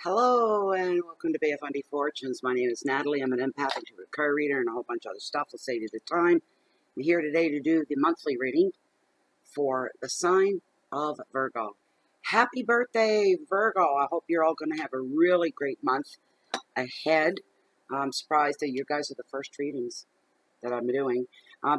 Hello and welcome to BF Undy Fortunes. My name is Natalie. I'm an empath, intuitive card reader, and a whole bunch of other stuff. I'll save you the time. I'm here today to do the monthly reading for the sign of Virgo. Happy birthday, Virgo. I hope you're all going to have a really great month ahead. I'm surprised that you guys are the first readings that I'm doing.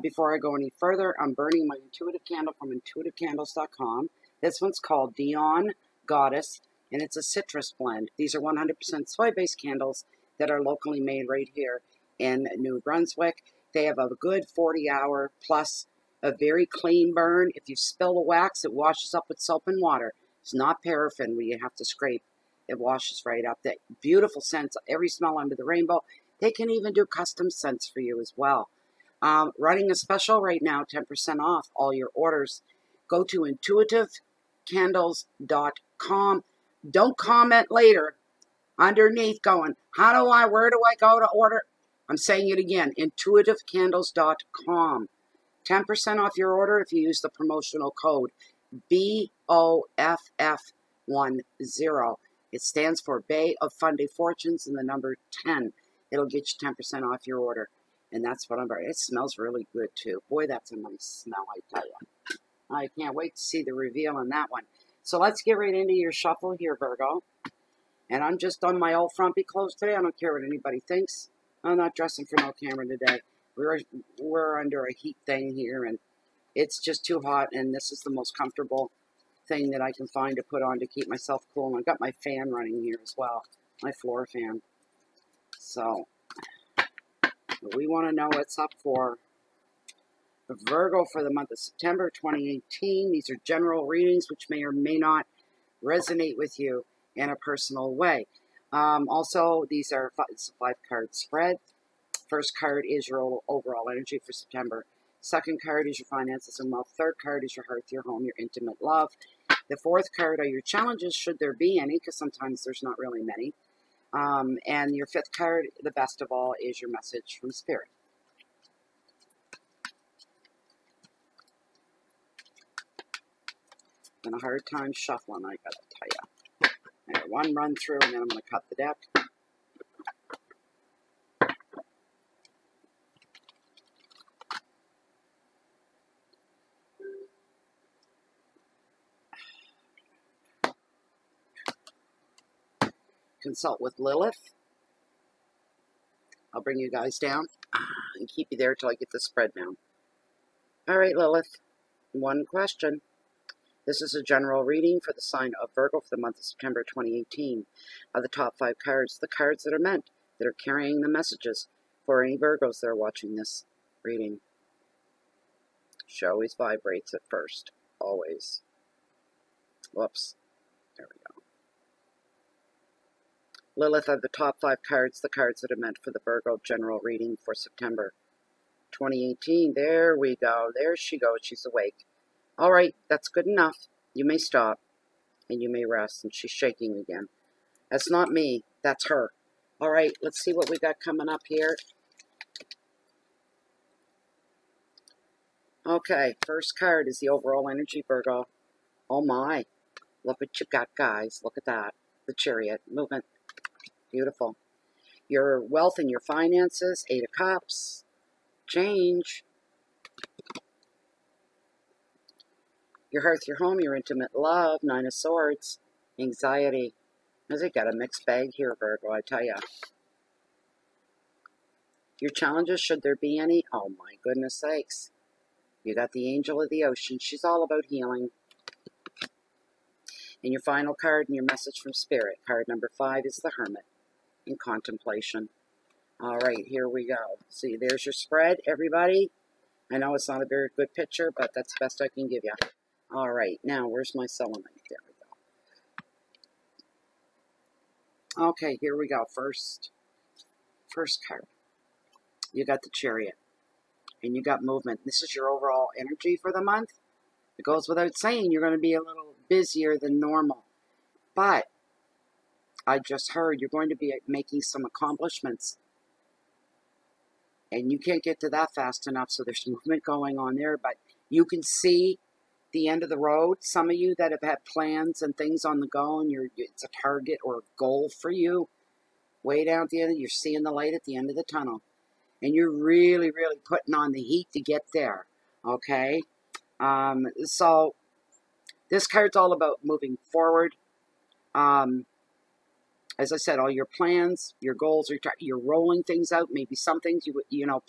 Before I go any further, I'm burning my intuitive candle from intuitivecandles.com. This one's called Dion Goddess, and it's a citrus blend. These are 100% soy-based candles that are locally made right here in New Brunswick. They have a good 40-hour plus a very clean burn. If you spill the wax, it washes up with soap and water. It's not paraffin where you have to scrape. It washes right up. That beautiful scents, every smell under the rainbow. They can even do custom scents for you as well. Running a special right now, 10% off all your orders. Go to intuitivecandles.com. Don't comment later underneath going, where do I go to order? I'm saying it again, intuitivecandles.com. 10% off your order if you use the promotional code BOFF10. It stands for Bay of Fundy Fortunes and the number 10. It'll get you 10% off your order. And that's what I'm buying. It smells really good too. Boy, that's a nice smell, I tell you. I can't wait to see the reveal on that one. So let's get right into your shuffle here, Virgo. And I'm just on my old frumpy clothes today. I don't care what anybody thinks. I'm not dressing for no camera today. We're under a heat thing here, and it's just too hot, and this is the most comfortable thing that I can find to put on to keep myself cool. And I've got my fan running here as well, my floor fan. So we want to know what's up for Virgo for the month of September 2018. These are general readings which may or may not resonate with you in a personal way. Also, these are it's a 5-card spread. First card is your overall energy for September. Second card is your finances and wealth. Third card is your hearth, your home, your intimate love. The fourth card are your challenges, should there be any, because sometimes there's not really many. And your fifth card, the best of all, is your message from Spirit. And a hard time shuffling, I gotta tell you. I got one run through, and then I'm gonna cut the deck. Consult with Lilith. I'll bring you guys down and keep you there till I get the spread down. All right, Lilith. One question. This is a general reading for the sign of Virgo for the month of September 2018. Of the top 5 cards, the cards that are meant, that are carrying the messages for any Virgos that are watching this reading. She always vibrates at first. Always. Whoops. There we go. Lilith, of the top 5 cards, the cards that are meant for the Virgo general reading for September 2018. There we go. There she goes. She's awake. All right, that's good enough. You may stop, and you may rest. And she's shaking again. That's not me. That's her. All right, let's see what we got coming up here. Okay, first card is the overall energy, Virgo. Oh, my. Look what you got, guys. Look at that. The Chariot. Movement. Beautiful. Your wealth and your finances. 8 of Cups. Change. Your hearth, your home, your intimate love. 9 of Swords. Anxiety. As I got a mixed bag here, Virgo, I tell you. Your challenges, should there be any? Oh, my goodness sakes. You got the Angel of the Ocean. She's all about healing. And your final card and your message from Spirit. Card number 5 is the Hermit. In contemplation. All right, here we go. See, there's your spread, everybody. I know it's not a very good picture, but that's the best I can give you. All right, now, where's my selenite? There we go. Okay, here we go. First card. You got the Chariot. And you got movement. This is your overall energy for the month. It goes without saying you're going to be a little busier than normal. But I just heard you're going to be making some accomplishments. And you can't get to that fast enough, so there's movement going on there. But you can see the end of the road. Some of you that have had plans and things on the go, and it's a target or a goal for you, way down at the end, you're seeing the light at the end of the tunnel. And you're really, really putting on the heat to get there, okay? So this card's all about moving forward. As I said, all your plans, your goals, you're rolling things out. Maybe some things,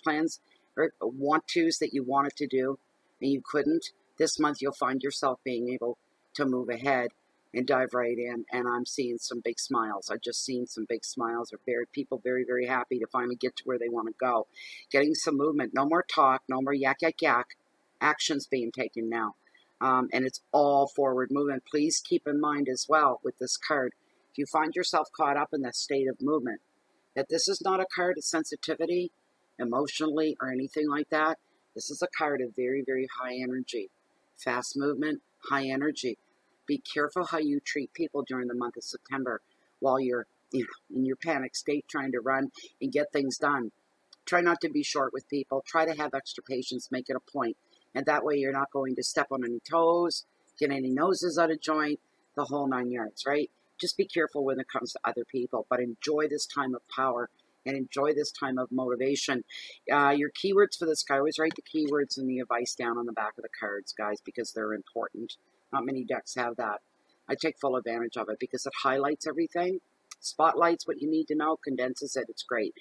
plans or want-tos that you wanted to do and you couldn't. This month, you'll find yourself being able to move ahead and dive right in. And I'm seeing some big smiles. I've just seen some big smiles. People very, very happy to finally get to where they want to go. Getting some movement. No more talk. No more yak, yak, yak. Action's being taken now. And it's all forward movement. Please keep in mind as well with this card, if you find yourself caught up in that state of movement, that this is not a card of sensitivity, emotionally, or anything like that. This is a card of very, very high energy. Fast movement, high energy. Be careful how you treat people during the month of September while you're in your panic state trying to run and get things done. Try not to be short with people. Try to have extra patience. Make it a point. And that way you're not going to step on any toes, get any noses out of joint, the whole 9 yards, right? Just be careful when it comes to other people, but enjoy this time of power and enjoy this time of motivation. Your keywords for this, I always write the keywords and the advice down on the back of the cards, guys, because they're important. Not many decks have that. I take full advantage of it because it highlights everything, spotlights what you need to know, condenses it. It's great.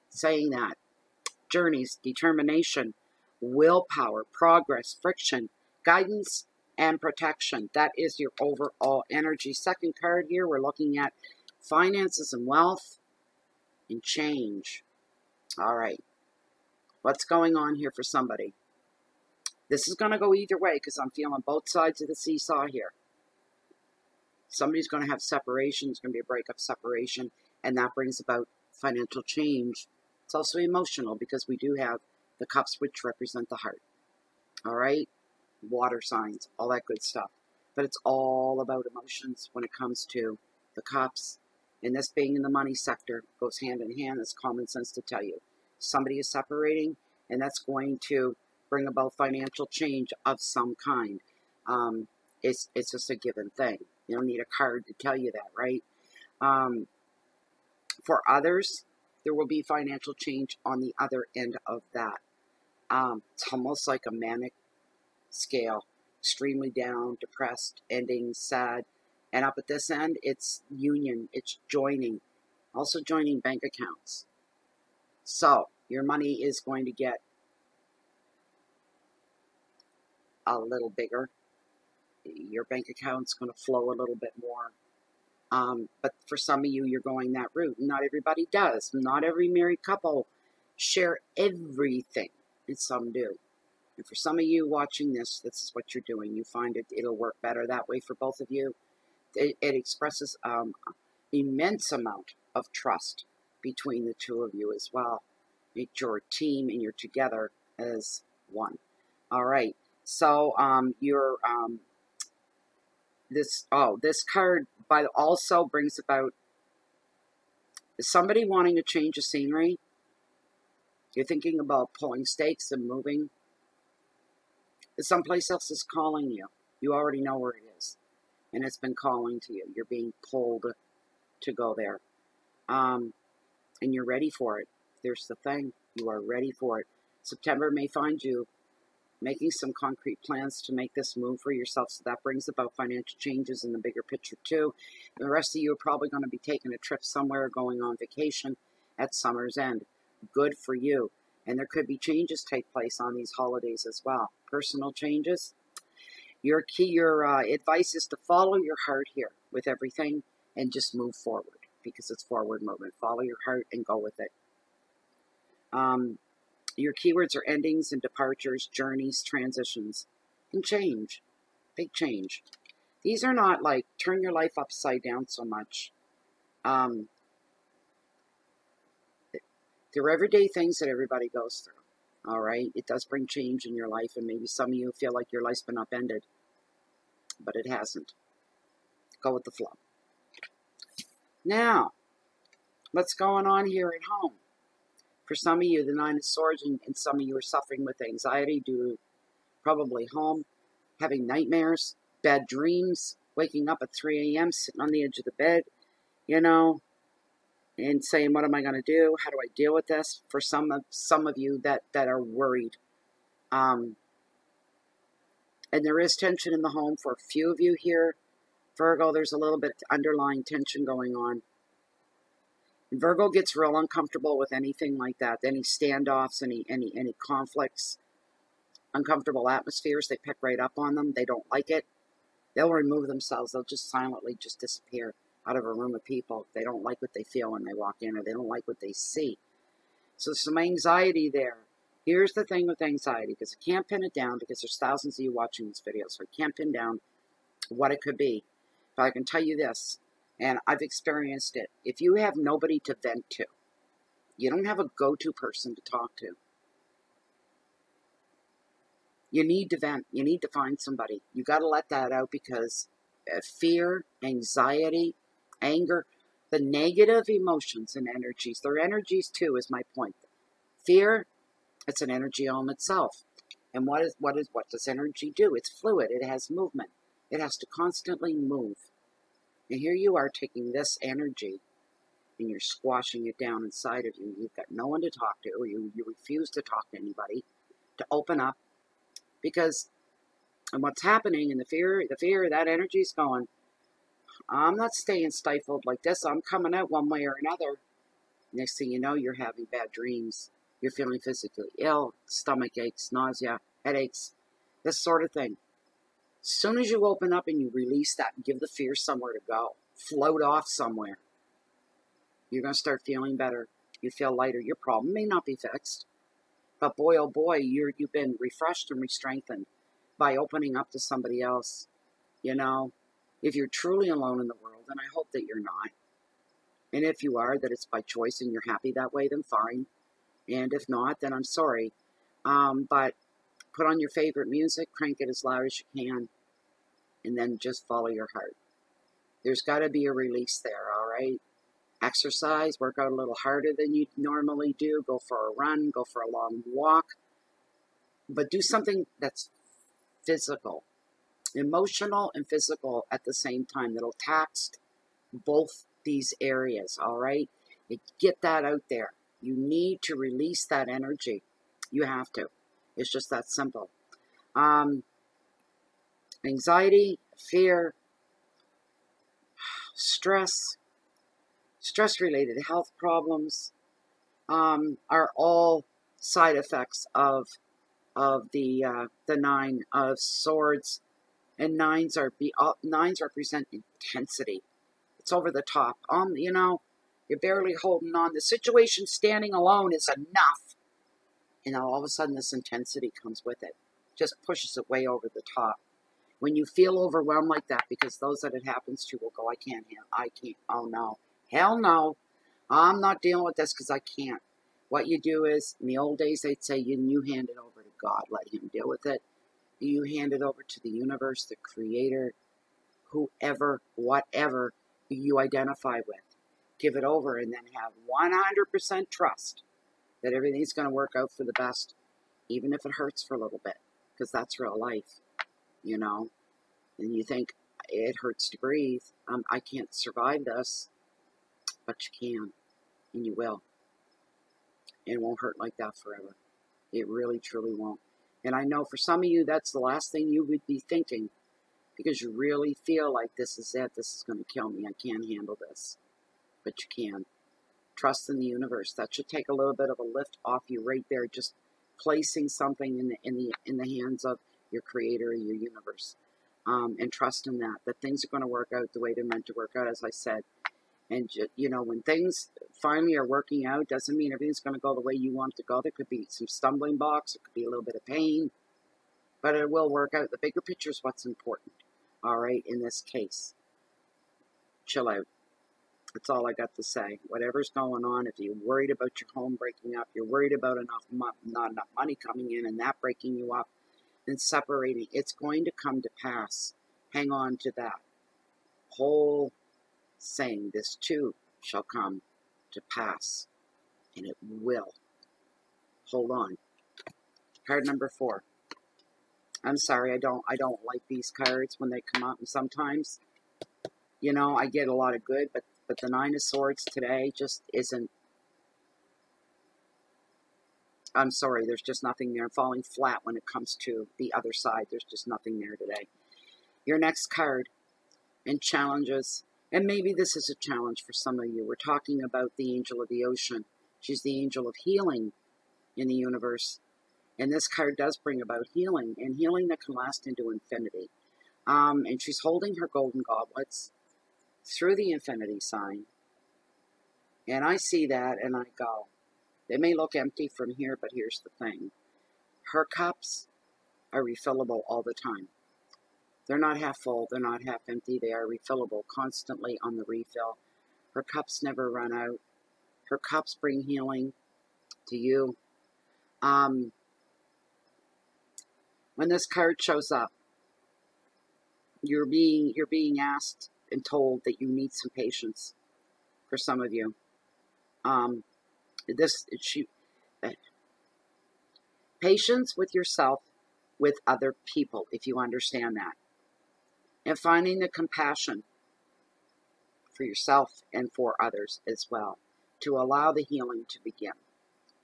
Saying that, journeys, determination, willpower, progress, friction, guidance, and protection. That is your overall energy. Second card here, we're looking at finances and wealth and change. All right. What's going on here for somebody? This is going to go either way because I'm feeling both sides of the seesaw here. Somebody's going to have separation. It's going to be a breakup, separation, and that brings about financial change. It's also emotional because we do have the cups, which represent the heart. All right? Water signs, all that good stuff. But it's all about emotions when it comes to the cups. And this being in the money sector goes hand in hand. It's common sense to tell you. Somebody is separating, and that's going to bring about financial change of some kind. It's just a given thing. You don't need a card to tell you that, right? For others, there will be financial change on the other end of that. It's almost like a manic scale, extremely down, depressed, ending, sad, and up at this end, it's union, it's joining, also joining bank accounts. So your money is going to get a little bigger. Your bank account's going to flow a little bit more. But for some of you, you're going that route. Not everybody does. Not every married couple share everything, and some do. And for some of you watching this, this is what you're doing. You find it'll work better that way for both of you. It expresses immense amount of trust between the two of you as well. You're a team and you're together as one. All right. So this card also brings about somebody wanting to change the scenery. You're thinking about pulling stakes and moving. Someplace else is calling you. You already know where it is. And it's been calling to you. You're being pulled to go there. And you're ready for it. There's the thing. You are ready for it. September may find you making some concrete plans to make this move for yourself. So that brings about financial changes in the bigger picture too. And the rest of you are probably going to be taking a trip somewhere, going on vacation at summer's end. Good for you. And there could be changes take place on these holidays as well. Personal changes. Your advice is to follow your heart here with everything and just move forward because it's forward movement. Follow your heart and go with it. Your keywords are endings and departures, journeys, transitions, and change. Big change. These are not like turn your life upside down so much. They're everyday things that everybody goes through. All right? It does bring change in your life, and maybe some of you feel like your life's been upended, but it hasn't. Go with the flow. Now, what's going on here at home? For some of you, the Nine of Swords, and some of you are suffering with anxiety due to probably home. having nightmares, bad dreams, waking up at 3 a.m., sitting on the edge of the bed, you know, and saying, what am I going to do? How do I deal with this? For some of you that are worried. And there is tension in the home for a few of you here. Virgo, there's a little bit of underlying tension going on. And Virgo gets real uncomfortable with anything like that. Any standoffs, any conflicts, uncomfortable atmospheres, they pick right up on them. They don't like it. They'll remove themselves. They'll just silently just disappear out of a room of people. They don't like what they feel when they walk in, or they don't like what they see. So there's some anxiety there. Here's the thing with anxiety, because I can't pin it down, because there's thousands of you watching this video, so I can't pin down what it could be. But I can tell you this, and I've experienced it. If you have nobody to vent to, you don't have a go-to person to talk to, you need to vent. You need to find somebody. You got to let that out, because fear, anxiety, anger, the negative emotions and energies, they're energies too, is my point. Fear, it's an energy all in itself. And what does energy do? It's fluid. It has movement. It has to constantly move. And here you are taking this energy and you're squashing it down inside of you. You've got no one to talk to. You refuse to talk to anybody, to open up. Because, and what's happening in the fear, that energy is going, I'm not staying stifled like this. I'm coming out one way or another. Next thing you know, you're having bad dreams. You're feeling physically ill, stomach aches, nausea, headaches, this sort of thing. As soon as you open up and you release that and give the fear somewhere to go, float off somewhere, you're going to start feeling better. You feel lighter. Your problem may not be fixed. But boy, oh boy, you've been refreshed and re-strengthened by opening up to somebody else. You know, if you're truly alone in the world, and I hope that you're not. And if you are, that it's by choice and you're happy that way, then fine. And if not, then I'm sorry. But put on your favorite music, crank it as loud as you can, and then just follow your heart. There's got to be a release there, all right? Exercise, work out a little harder than you normally do. Go for a run, go for a long walk. But do something that's physical, emotional and physical at the same time, that'll tax both these areas, all right? You get that out there. You need to release that energy. You have to. It's just that simple. Anxiety, fear, stress-related health problems are all side effects of the Nine of Swords, and nines represent intensity. It's over the top. You know, you're barely holding on. The situation standing alone is enough, and all of a sudden this intensity comes with it, just pushes it way over the top. When you feel overwhelmed like that, because those that it happens to will go, I can't, oh no, hell no, I'm not dealing with this because I can't. What you do is, in the old days, they'd say, you hand it over to God, let him deal with it. You hand it over to the universe, the creator, whoever, whatever you identify with. Give it over and then have 100% trust that everything's going to work out for the best, even if it hurts for a little bit, because that's real life, you know. And you think, it hurts to breathe. I can't survive this, but you can, and you will. It won't hurt like that forever. It really, truly won't. And I know for some of you, that's the last thing you would be thinking, because you really feel like this is it. This is going to kill me. I can't handle this. But you can. Trust in the universe. That should take a little bit of a lift off you right there. Just placing something in the hands of your creator, your universe, and trust in that things are going to work out the way they're meant to work out, as I said. And, you know, when things finally are working out, doesn't mean everything's going to go the way you want it to go. There could be some stumbling blocks. It could be a little bit of pain. But it will work out. The bigger picture is what's important. All right, in this case. Chill out. That's all I got to say. Whatever's going on, if you're worried about your home breaking up, you're worried about not enough money coming in and that breaking you up and separating, it's going to come to pass. Hang on to that whole saying, this too shall come to pass, and it will. Hold on. Card number 4. I'm sorry, I don't like these cards when they come out, and sometimes, you know, I get a lot of good, but the Nine of Swords today just isn't. I'm sorry, there's just nothing there. I'm falling flat when it comes to the other side. There's just nothing there today. Your next card, and challenges, and maybe this is a challenge for some of you. We're talking about the angel of the ocean. She's the angel of healing in the universe. And this card does bring about healing, and healing that can last into infinity. And she's holding her golden goblets through the infinity sign. And I see that and I go, they may look empty from here, but here's the thing. Her cups are refillable all the time. They're not half full, they're not half empty, they are refillable, constantly on the refill. Her cups never run out. Her cups bring healing to you. When this card shows up, you're being asked and told that you need some patience. For some of you, patience with yourself, with other people, if you understand that, and finding the compassion for yourself and for others as well, to allow the healing to begin.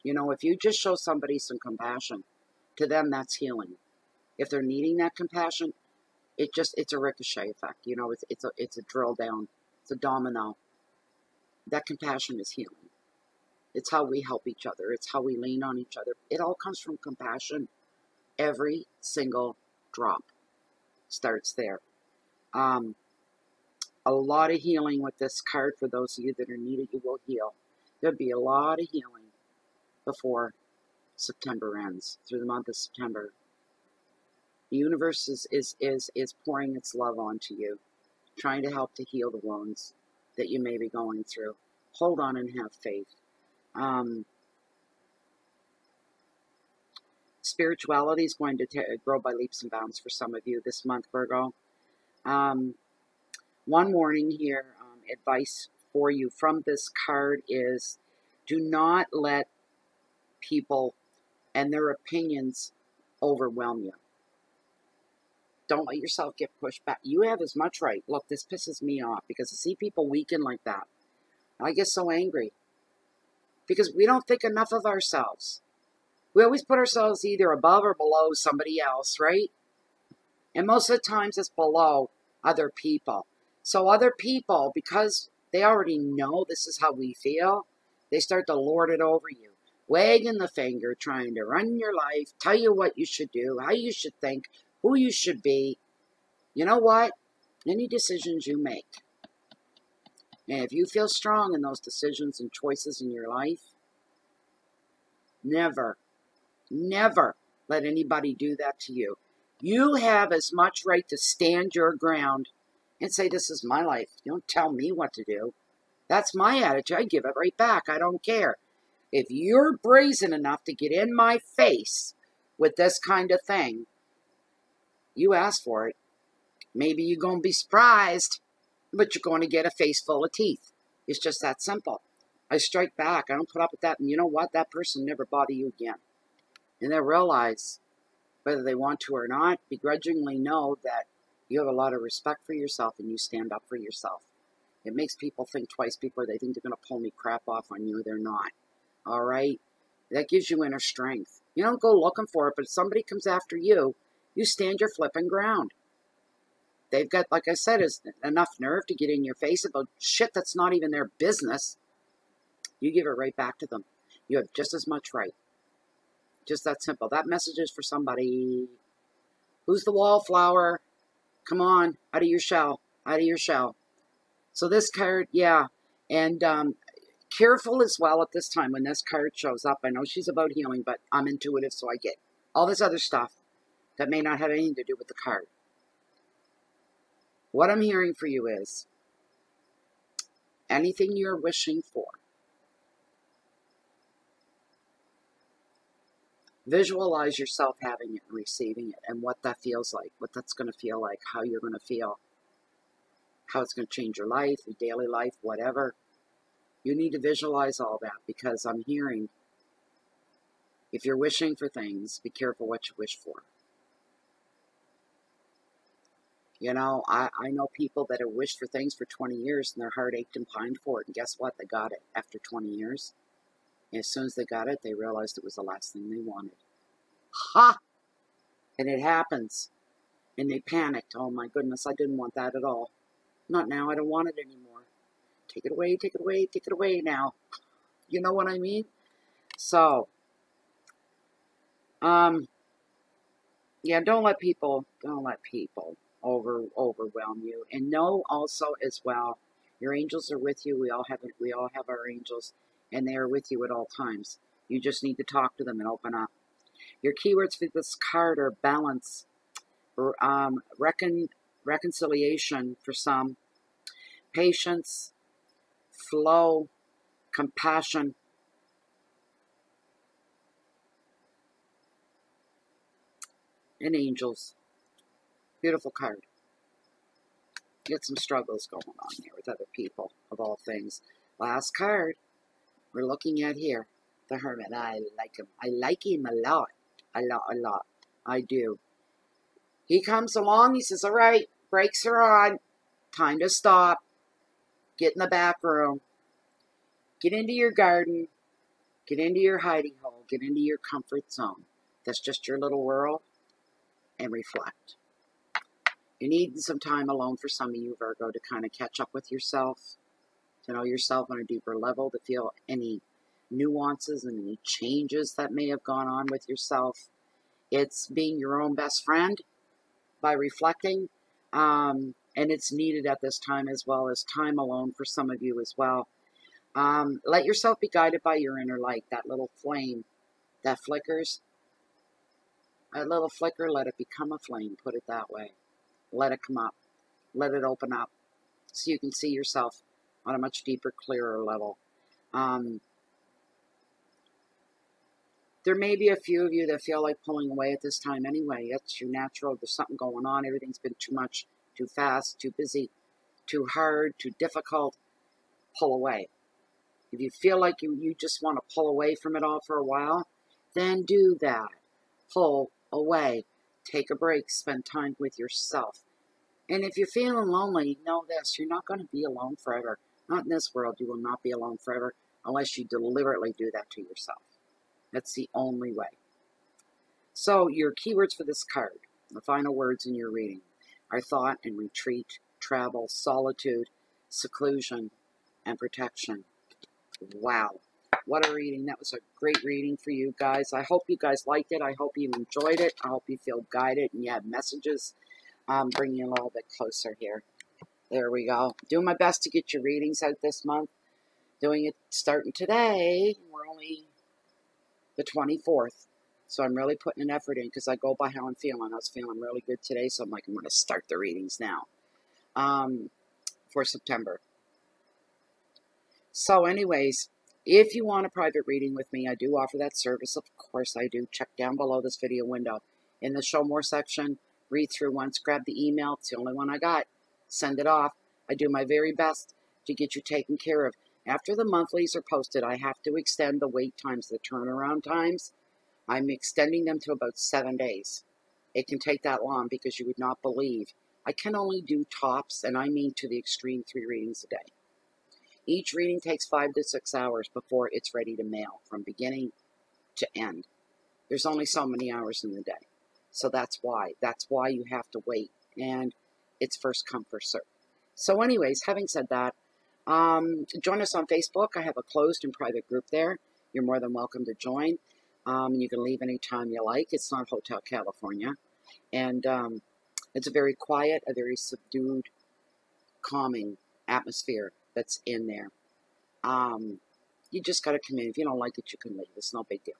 You know, if you just show somebody some compassion, to them that's healing. If they're needing that compassion, it's a ricochet effect. You know, it's a drill down, it's a domino. That compassion is healing. It's how we help each other. It's how we lean on each other. It all comes from compassion. Every single drop starts there. A lot of healing with this card for those of you that are needed. You will heal. There'll be a lot of healing before September ends, through the month of September. The universe is pouring its love onto you, trying to help to heal the wounds that you may be going through. Hold on and have faith. Spirituality is going to grow by leaps and bounds for some of you this month, Virgo. One warning here, advice for you from this card is, do not let people and their opinions overwhelm you. Don't let yourself get pushed back. You have as much right. Look, this pisses me off because to see people weaken like that, I get so angry because we don't think enough of ourselves. We always put ourselves either above or below somebody else, right? And most of the times it's below other people. So other people, because they already know this is how we feel, they start to lord it over you, wagging the finger, trying to run your life, tell you what you should do, how you should think, who you should be. You know what? Any decisions you make, and if you feel strong in those decisions and choices in your life, never let anybody do that to you. You have as much right to stand your ground and say, this is my life. You don't tell me what to do. That's my attitude. I give it right back. I don't care. If you're brazen enough to get in my face with this kind of thing, you ask for it. Maybe you're going to be surprised, but you're going to get a face full of teeth. It's just that simple. I strike back. I don't put up with that. And you know what? That person never bother you again. And they'll realize, whether they want to or not, begrudgingly know that you have a lot of respect for yourself and you stand up for yourself. It makes people think twice before they think they're going to pull any crap off on you. They're not. All right? That gives you inner strength. You don't go looking for it, but if somebody comes after you, you stand your flipping ground. They've got, like I said, enough nerve to get in your face about shit that's not even their business. You give it right back to them. You have just as much right. Just that simple. That message is for somebody. Who's the wallflower? Come on, out of your shell. Out of your shell. So this card, yeah. And careful as well at this time when this card shows up. I know she's about healing, but I'm intuitive, so I get all this other stuff that may not have anything to do with the card. What I'm hearing for you is anything you're wishing for, visualize yourself having it and receiving it and what that feels like, what that's going to feel like, how you're going to feel, how it's going to change your life, your daily life, whatever. You need to visualize all that because I'm hearing, if you're wishing for things, be careful what you wish for. You know, I know people that have wished for things for 20 years and their heart ached and pined for it. And guess what? They got it after 20 years. And as soon as they got it, they realized it was the last thing they wanted. Ha! And it happens. And they panicked. Oh my goodness, I didn't want that at all. Not now. I don't want it anymore. Take it away, take it away, take it away now. You know what I mean? So, yeah, don't let people overwhelm you. And know also as well, your angels are with you. We all have our angels, and they are with you at all times. You just need to talk to them and open up. Your keywords for this card are balance, reconciliation for some, patience, flow, compassion, and angels. Beautiful card. Get some struggles going on here with other people, of all things. Last card we're looking at here, the Hermit. I like him. I like him a lot. A lot. I do. He comes along, he says, all right, brakes are on. Time to stop. Get in the back room. Get into your garden. Get into your hidey hole. Get into your comfort zone. That's just your little world. And reflect. You need some time alone for some of you, Virgo, to kind of catch up with yourself, to know yourself on a deeper level, to feel any nuances and any changes that may have gone on with yourself. It's being your own best friend by reflecting, and it's needed at this time as well as time alone for some of you as well. Let yourself be guided by your inner light, that little flame that flickers. That little flicker, let it become a flame, put it that way. Let it come up. Let it open up so you can see yourself on a much deeper, clearer level. There may be a few of you that feel like pulling away at this time anyway. That's your natural. There's something going on. Everything's been too much, too fast, too busy, too hard, too difficult. Pull away. If you feel like you just want to pull away from it all for a while, then do that. Pull away. Take a break. Spend time with yourself. And if you're feeling lonely, know this. You're not going to be alone forever. Not in this world. You will not be alone forever unless you deliberately do that to yourself. That's the only way. So your keywords for this card, the final words in your reading, are thought and retreat, travel, solitude, seclusion, and protection. Wow. What a reading. That was a great reading for you guys. I hope you guys liked it. I hope you enjoyed it. I hope you feel guided and you have messages. Bring you a little bit closer here. There we go. Doing my best to get your readings out this month. Doing it starting today. We're only the 24th. So I'm really putting an effort in because I go by how I'm feeling. I was feeling really good today, so I'm like, I'm going to start the readings now for September. So anyways, if you want a private reading with me, I do offer that service. Of course I do. Check down below this video window. In the show more section, read through once, grab the email. It's the only one I got. Send it off. I do my very best to get you taken care of. After the monthlies are posted, I have to extend the wait times, the turnaround times. I'm extending them to about 7 days. It can take that long because you would not believe. I can only do tops, and I mean to the extreme, 3 readings a day. Each reading takes 5 to 6 hours before it's ready to mail from beginning to end. There's only so many hours in the day. So that's why. That's why you have to wait. And it's first come, first serve. So anyways, having said that, join us on Facebook. I have a closed and private group there. You're more than welcome to join. You can leave anytime you like. It's not Hotel California. And it's a very quiet, a very subdued, calming atmosphere that's in there. You just got to come in. If you don't like it, you can leave. It's no big deal.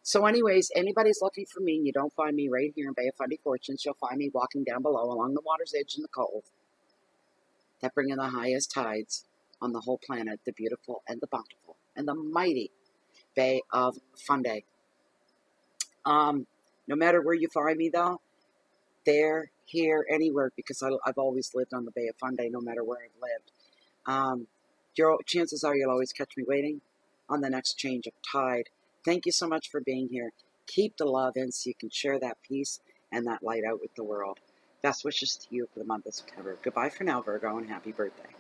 So anyways, anybody's looking for me and you don't find me right here in Bay of Fundy Fortunes, you'll find me walking down below along the water's edge in the cove that bring in the highest tides on the whole planet, the beautiful and the bountiful and the mighty Bay of Fundy. No matter where you find me, though, there, here, anywhere, because I've always lived on the Bay of Fundy, no matter where I've lived. Chances are you'll always catch me waiting on the next change of tide. Thank you so much for being here. Keep the love in so you can share that peace and that light out with the world. Best wishes to you for the month of September. Goodbye for now, Virgo, and happy birthday.